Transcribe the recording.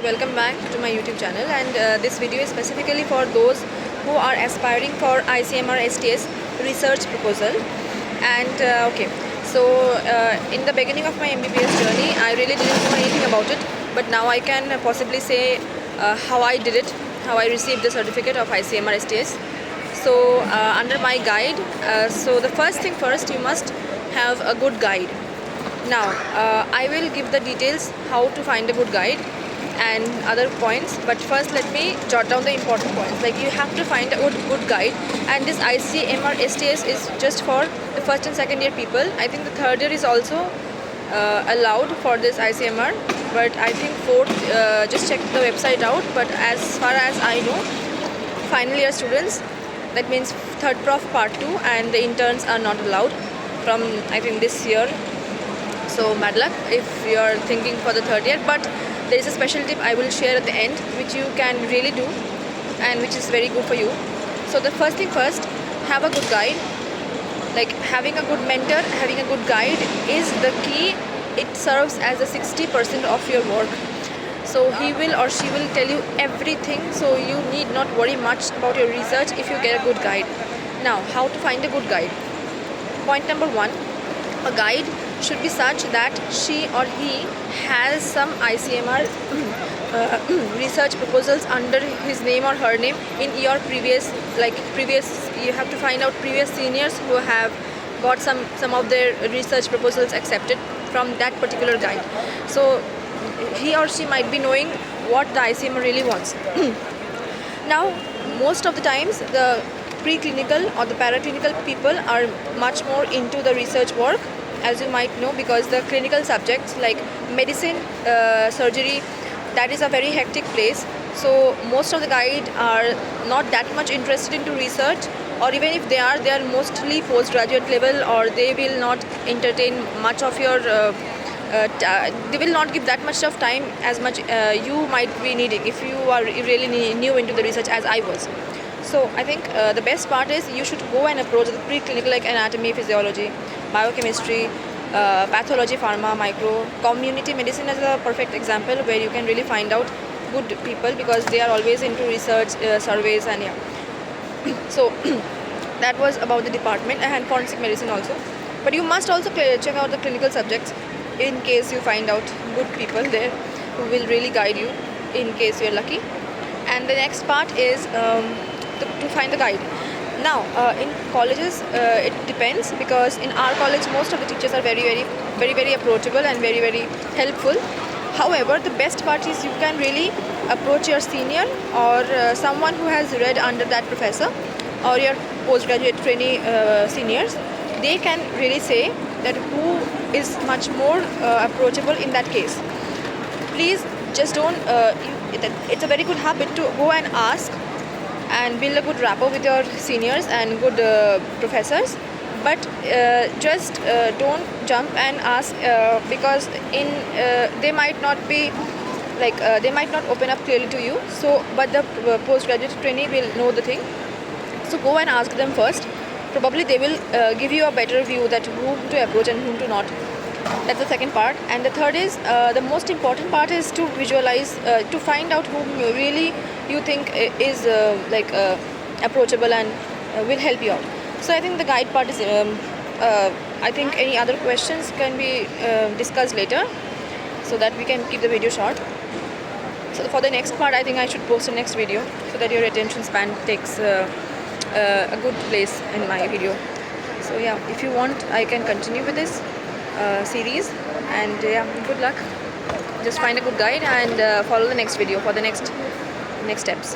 welcome back to my YouTube channel, and this video is specifically for those who are aspiring for ICMR STS research proposal. And in the beginning of my MBBS journey I really didn't know anything about it, but now I can possibly say how I did it, how I received the certificate of ICMR STS. So under my guide, so the first thing first, you must have a good guide. Now I will give the details how to find a good guide and other points, but first let me jot down the important points. Like, you have to find a good guide, and this ICMR STS is just for the first and second year people. I think the third year is also allowed for this ICMR, but I think fourth, just check the website out. But as far as I know, final year students, that means third prof part 2, and the interns are not allowed from, I think, this year. So bad luck if you are thinking for the third year, but there is a special tip I will share at the end which you can really do and which is very good for you. So the first thing first, have a good guide. Like, having a good mentor, having a good guide is the key. It serves as a 60% of your work. So he will or she will tell you everything, so you need not worry much about your research if you get a good guide. Now, how to find a good guide? Point number 1, a guide should be such that she or he has some ICMR research proposals under his name or her name in your previous, you have to find out previous seniors who have got some of their research proposals accepted from that particular guide. So he or she might be knowing what the ICMR really wants. Now, most of the times the preclinical or the paraclinical people are much more into the research work, as you might know, because the clinical subjects like medicine, surgery, that is a very hectic place. So most of the guide are not that much interested into research, or even if they are mostly postgraduate level, or they will not entertain much of your they will not give that much of time as much you might be needing if you are really new into the research, as I was. So I think the best part is you should go and approach the preclinical, like anatomy, physiology, biochemistry, pathology, pharma, micro. Community medicine is a perfect example where you can really find out good people, because they are always into research, surveys, and yeah. So that was about the department, and forensic medicine also. But you must also check out the clinical subjects in case you find out good people there who will really guide you in case you're lucky. And the next part is to find the guide. Now in colleges it depends, because in our college most of the teachers are very approachable and very helpful. However, the best part is you can really approach your senior or someone who has read under that professor, or your postgraduate trainee seniors. They can really say that who is much more approachable in that case. Please just don't it's a very good habit to go and ask and build a good rapport with your seniors and good professors, but just don't jump and ask, because they might not be they might not open up clearly to you. So but the postgraduate trainee will know the thing, so go and ask them first. Probably they will give you a better view that whom to approach and whom to not. That's the second part. And the third is, the most important part is to visualize, to find out whom you think is approachable and will help you out. So I think the guide part is, I think any other questions can be discussed later, so that we can keep the video short. So for the next part, I think I should post the next video so that your attention span takes a good place in my video. So yeah, if you want, I can continue with this series, and yeah, good luck. Just find a good guide and follow the next video for the next steps.